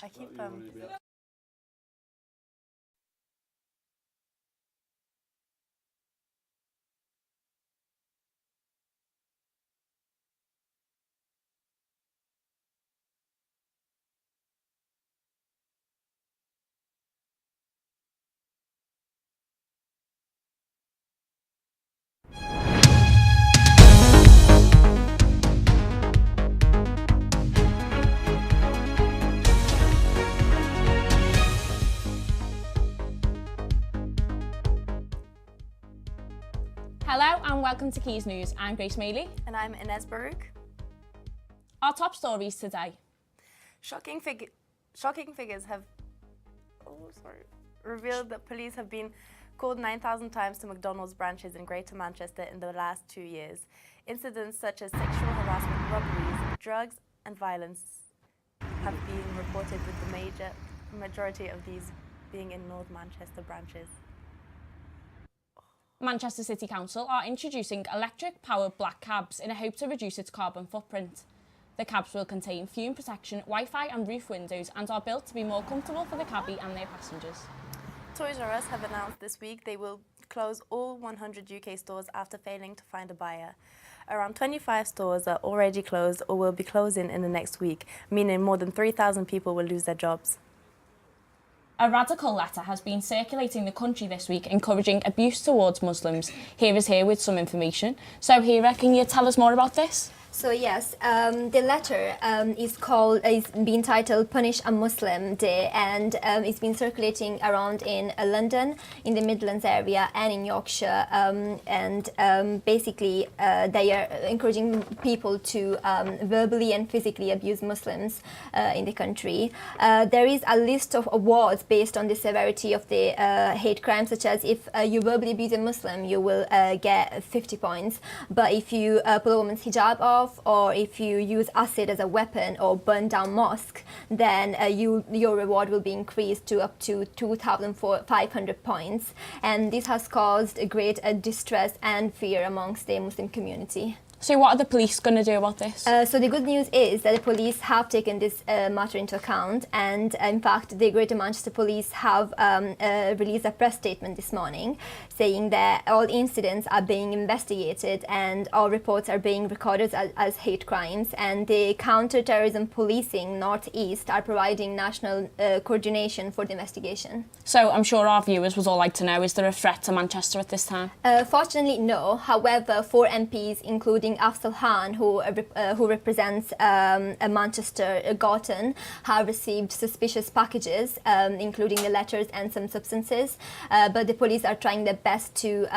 I keep Hello and welcome to Quays News. I'm Grace Maley. And I'm Inez Baruch. Our top stories today. Shocking figures have revealed that police have been called 9,000 times to McDonald's branches in Greater Manchester in the last 2 years. Incidents such as sexual harassment, robberies, drugs and violence have been reported, with the majority of these being in North Manchester branches. Manchester City Council are introducing electric-powered black cabs in a hope to reduce its carbon footprint. The cabs will contain fume protection, Wi-Fi and roof windows and are built to be more comfortable for the cabbie and their passengers. Toys R Us have announced this week they will close all 100 UK stores after failing to find a buyer. Around 25 stores are already closed or will be closing in the next week, meaning more than 3,000 people will lose their jobs. A radical letter has been circulating the country this week encouraging abuse towards Muslims. Hira is here with some information. So Hira, can you tell us more about this? So yes, the letter is being titled "Punish a Muslim Day," and it's been circulating around in London, in the Midlands area, and in Yorkshire. Basically, they are encouraging people to verbally and physically abuse Muslims in the country. There is a list of awards based on the severity of the hate crimes, such as if you verbally abuse a Muslim, you will get 50 points. But if you pull a woman's hijab off, or if you use acid as a weapon or burn down mosque, then your reward will be increased to up to 2,500 points. And this has caused a great distress and fear amongst the Muslim community. So what are the police going to do about this? So the good news is that the police have taken this matter into account, and in fact the Greater Manchester Police have released a press statement this morning saying that all incidents are being investigated and all reports are being recorded as hate crimes, and the counter-terrorism policing North East are providing national coordination for the investigation. So I'm sure our viewers would all like to know, is there a threat to Manchester at this time? Fortunately no, however 4 MPs including Afzal Khan, who represents Manchester Gorton, have received suspicious packages, including the letters and some substances. But the police are trying their best to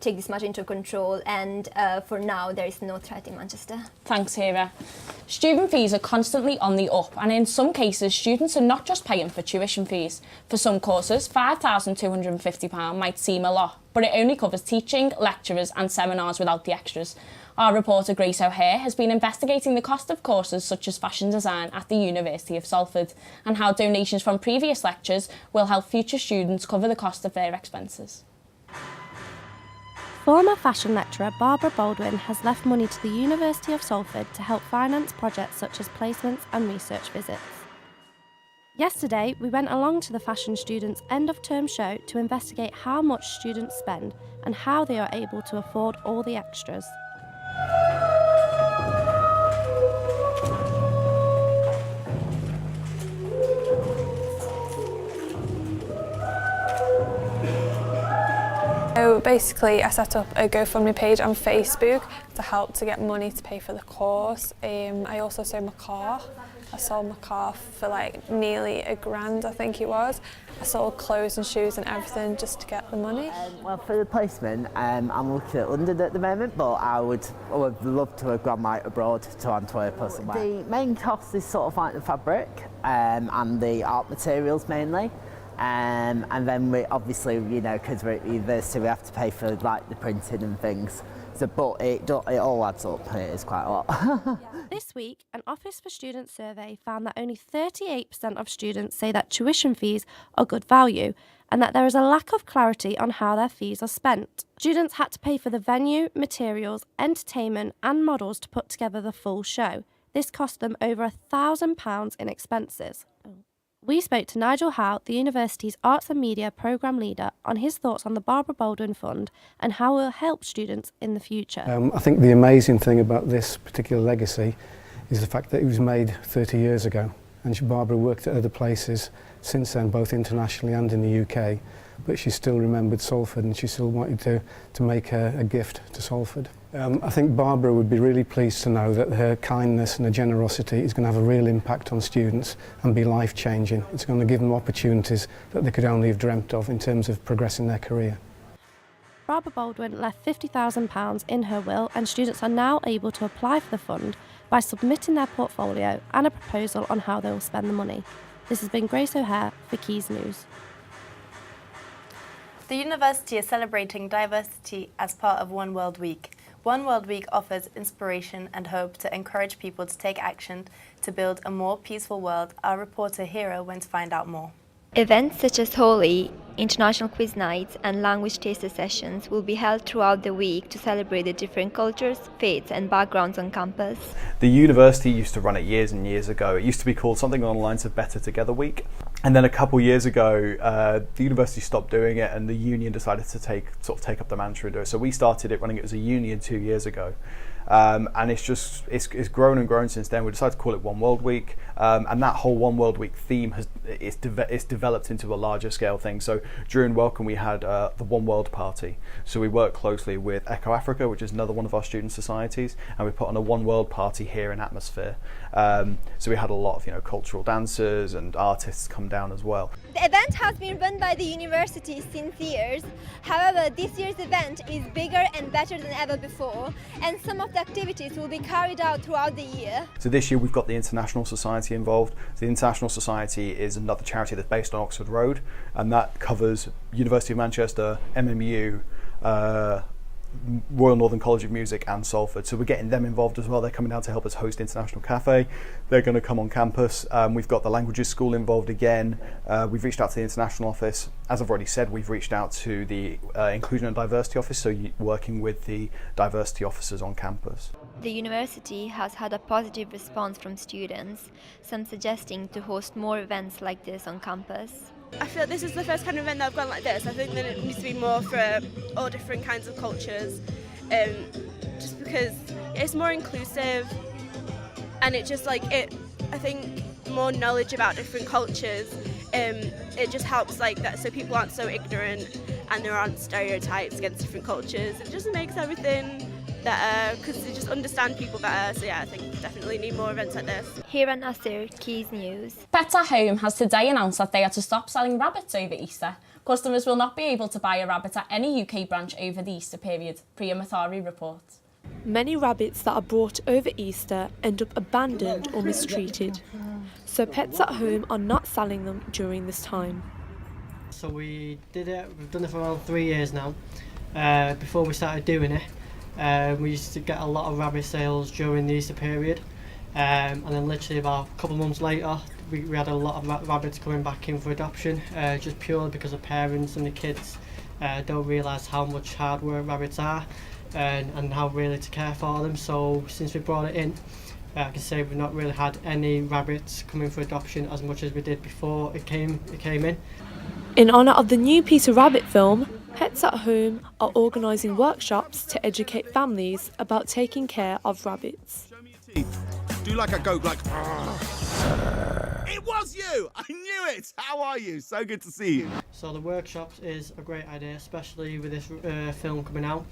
take this matter into control, and for now there is no threat in Manchester. Thanks, Hira. Student fees are constantly on the up, and in some cases students are not just paying for tuition fees. For some courses, £5,250 might seem a lot, but it only covers teaching, lecturers and seminars without the extras. Our reporter Grace O'Hare has been investigating the cost of courses such as fashion design at the University of Salford, and how donations from previous lectures will help future students cover the cost of their expenses. Former fashion lecturer Barbara Baldwin has left money to the University of Salford to help finance projects such as placements and research visits. Yesterday, we went along to the fashion students' end-of-term show to investigate how much students spend and how they are able to afford all the extras. So basically I set up a GoFundMe page on Facebook to help to get money to pay for the course. I also sold my car. I sold my car for like nearly £1,000, I think it was. I sold clothes and shoes and everything just to get the money. Well, for the placement, I'm looking at London at the moment, but I would love to have gone like abroad to Antwerp or somewhere. The main cost is sort of like the fabric and the art materials mainly. And then we obviously, you know, because we're at university, we have to pay for like the printing and things. So, but it all adds up. It is quite a lot. This week, an Office for Students survey found that only 38% of students say that tuition fees are good value, and that there is a lack of clarity on how their fees are spent. Students had to pay for the venue, materials, entertainment, and models to put together the full show. This cost them over £1,000 in expenses. We spoke to Nigel Howe, the university's Arts and Media Programme Leader, on his thoughts on the Barbara Baldwin Fund and how it will help students in the future. I think the amazing thing about this particular legacy is the fact that it was made 30 years ago, and Barbara worked at other places since then, both internationally and in the UK, but she still remembered Salford and she still wanted to make a gift to Salford. I think Barbara would be really pleased to know that her kindness and her generosity is going to have a real impact on students and be life-changing. It's going to give them opportunities that they could only have dreamt of in terms of progressing their career. Barbara Baldwin left £50,000 in her will, and students are now able to apply for the fund by submitting their portfolio and a proposal on how they will spend the money. This has been Grace O'Hare for Quays News. The university is celebrating diversity as part of One World Week. One World Week offers inspiration and hope to encourage people to take action to build a more peaceful world. Our reporter Hira went to find out more. Events such as Holi, international quiz nights and language taster sessions will be held throughout the week to celebrate the different cultures, faiths and backgrounds on campus. The university used to run it years and years ago. It used to be called something along the lines of Better Together Week. And then a couple years ago, the university stopped doing it and the union decided to take up the mantra and do it. So we started it running it as a union 2 years ago. And it's grown and grown since then. We decided to call it One World Week, and that whole One World Week theme it's developed into a larger scale thing. So during Welcome we had the One World Party. So we work closely with Echo Africa, which is another one of our student societies, and we put on a One World Party here in Atmosphere. So we had a lot of cultural dancers and artists come down as well. The event has been run by the university since years. However, this year's event is bigger and better than ever before, and some of the activities will be carried out throughout the year. So this year we've got the International Society involved. So the International Society is another charity that's based on Oxford Road, and that covers University of Manchester, MMU, Royal Northern College of Music and Salford. So we're getting them involved as well. They're coming down to help us host International Cafe. They're going to come on campus. We've got the Languages School involved again. We've reached out to the International Office. As I've already said, we've reached out to the Inclusion and Diversity Office, so working with the diversity officers on campus. The university has had a positive response from students, some suggesting to host more events like this on campus. I feel this is the first kind of event that I've gone like this. I think that it needs to be more for all different kinds of cultures, just because it's more inclusive, and it just I think more knowledge about different cultures, it just helps that, so people aren't so ignorant and there aren't stereotypes against different cultures. It just makes everything better because they just understand people better. So yeah, I think definitely need more events like this. Hira Nasir, Quays News. Pets at Home has today announced that they are to stop selling rabbits over Easter. Customers will not be able to buy a rabbit at any UK branch over the Easter period, Priya Mathari reports. Many rabbits that are brought over Easter end up abandoned or mistreated, so Pets at Home are not selling them during this time. So we've done it for around 3 years now. Before we started doing it, we used to get a lot of rabbit sales during the Easter period, and then literally about a couple of months later we had a lot of rabbits coming back in for adoption, just purely because the parents and the kids don't realise how much hard work rabbits are and how really to care for them. So since we brought it in, I can say we've not really had any rabbits coming for adoption as much as we did before it came in. In honour of the new Peter Rabbit film, Pets at Home are organising workshops to educate families about taking care of rabbits. Show me your teeth. Do like a goat, like. It was you! I knew it! How are you? So good to see you. So the workshops is a great idea, especially with this film coming out.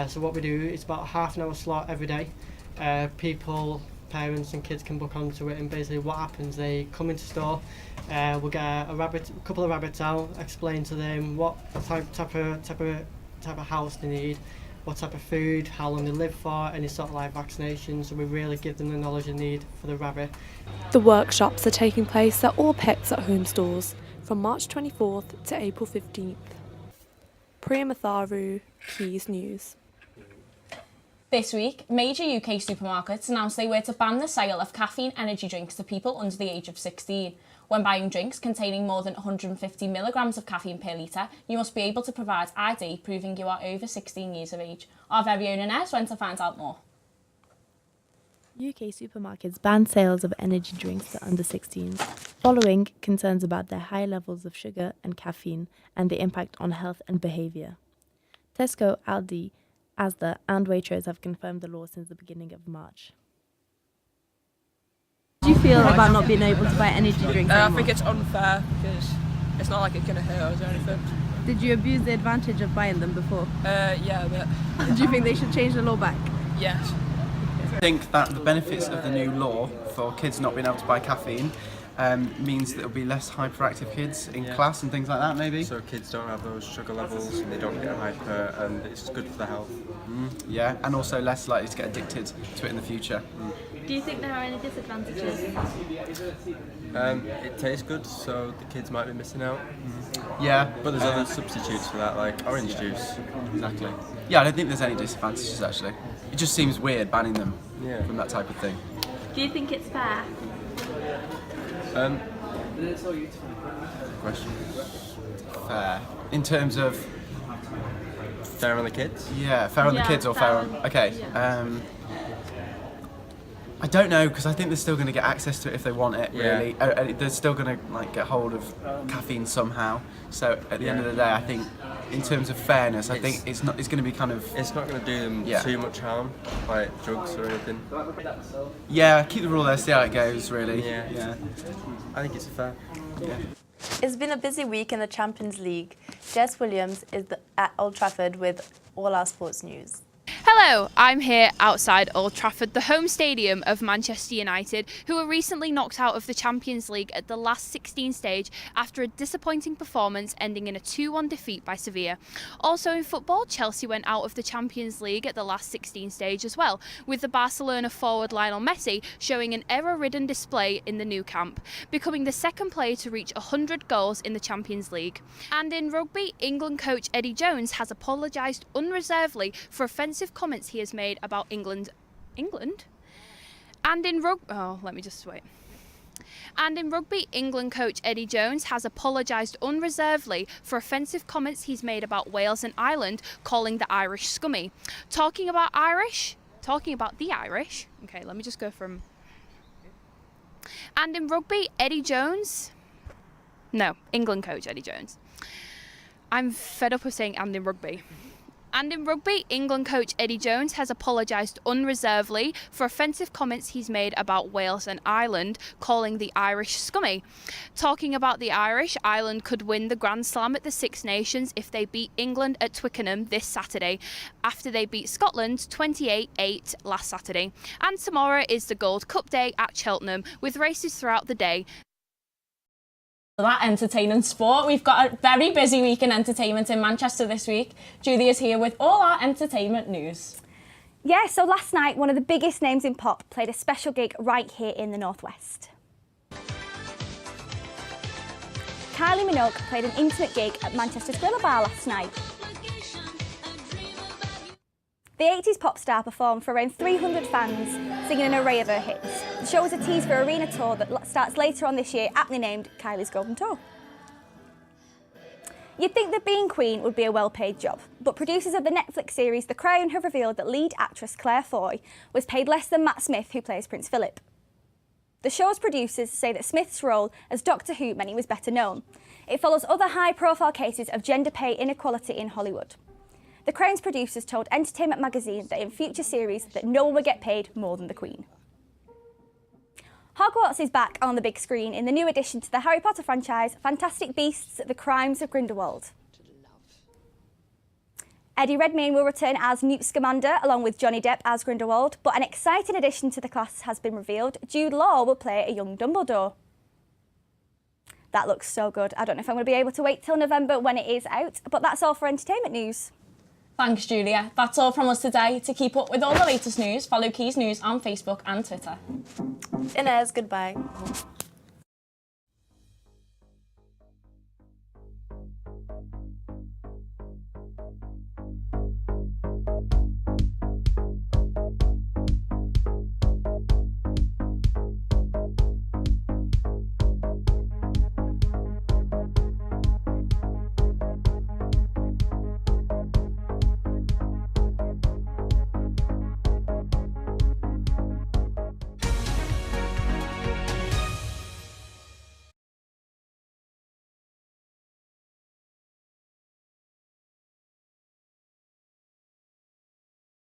So what we do is about a half an hour slot every day. People, parents and kids can book onto it, and basically what happens, they come into store, we'll get a couple of rabbits out, explain to them what type of house they need, what type of food, how long they live for, any sort of vaccinations, so we really give them the knowledge they need for the rabbit. The workshops are taking place at all Pets at Home stores from March 24th to April 15th. Priya Matharu, Quays News. This week, major UK supermarkets announced they were to ban the sale of caffeine energy drinks to people under the age of 16. When buying drinks containing more than 150 milligrams of caffeine per litre, you must be able to provide ID proving you are over 16 years of age. Our very own Inez went to find out more. UK supermarkets banned sales of energy drinks to under 16s. following concerns about their high levels of sugar and caffeine and the impact on health and behaviour. Tesco, Aldi, Asda and Waitrose have confirmed the law since the beginning of March. How do you feel about not being able to buy energy drinks I anymore? think it's unfair because it's not like it's going to hurt us or anything. Did you abuse the advantage of buying them before? Yeah, a bit. Do you think they should change the law back? Yes. I think that the benefits of the new law for kids not being able to buy caffeine means that there'll be less hyperactive kids in class and things like that, maybe. So kids don't have those sugar levels and they don't get hyper, and it's good for their health. Yeah, and also less likely to get addicted to it in the future. Do you think there are any disadvantages? It tastes good, so the kids might be missing out. Yeah. But there's other substitutes for that, like orange juice. Exactly. Yeah, I don't think there's any disadvantages actually. It just seems weird banning them from that type of thing. Do you think it's fair? Question. Fair. In terms of... Fair on the kids? Yeah, fair on the kids or fair on... Okay. I don't know, because I think they're still going to get access to it if they want it, really. They're still going to get hold of caffeine somehow. So at the end of the day, I think in terms of fairness, I think it's going to be kind of... It's not going to do them too much harm, like drugs or anything. Yeah, keep the rule there, see how it goes, really. Yeah. I think it's fair. Yeah. It's been a busy week in the Champions League. Jess Williams is at Old Trafford with all our sports news. Hello, I'm here outside Old Trafford, the home stadium of Manchester United, who were recently knocked out of the Champions League at the last 16 stage after a disappointing performance ending in a 2-1 defeat by Sevilla. Also in football, Chelsea went out of the Champions League at the last 16 stage as well, with the Barcelona forward Lionel Messi showing an error-ridden display in the Nou Camp, becoming the second player to reach 100 goals in the Champions League. And in rugby, England coach Eddie Jones has apologised unreservedly for offensive comments he has made about England. And in rugby, England coach Eddie Jones has apologised unreservedly for offensive comments he's made about Wales and Ireland, calling the Irish scummy. Talking about the Irish. Okay, let me just go from. And in rugby, England coach Eddie Jones. I'm fed up of saying and in rugby. And in rugby, England coach Eddie Jones has apologised unreservedly for offensive comments he's made about Wales and Ireland, calling the Irish scummy. Talking about the Irish, Ireland could win the Grand Slam at the Six Nations if they beat England at Twickenham this Saturday, after they beat Scotland 28-8 last Saturday. And tomorrow is the Gold Cup day at Cheltenham, with races throughout the day. That entertaining sport. We've got a very busy week in entertainment in Manchester this week. Julie is here with all our entertainment news. Yeah, so last night, one of the biggest names in pop played a special gig right here in the Northwest. Kylie Minogue played an intimate gig at Manchester's Griller Bar last night. The 80s pop star performed for around 300 fans, singing an array of her hits. The show was a tease for an arena tour that starts later on this year, aptly named Kylie's Golden Tour. You'd think that being Queen would be a well-paid job, but producers of the Netflix series The Crown have revealed that lead actress Claire Foy was paid less than Matt Smith, who plays Prince Philip. The show's producers say that Smith's role as Doctor Who meant he was better known. It follows other high-profile cases of gender pay inequality in Hollywood. The Crown's producers told Entertainment Magazine that in future series that no one would get paid more than the Queen. Hogwarts is back on the big screen in the new addition to the Harry Potter franchise, Fantastic Beasts: The Crimes of Grindelwald. Eddie Redmayne will return as Newt Scamander along with Johnny Depp as Grindelwald, but an exciting addition to the cast has been revealed. Jude Law will play a young Dumbledore. That looks so good. I don't know if I'm going to be able to wait till November when it is out, but that's all for entertainment news. Thanks, Julia. That's all from us today. To keep up with all the latest news, follow Quays News on Facebook and Twitter. Inez, goodbye.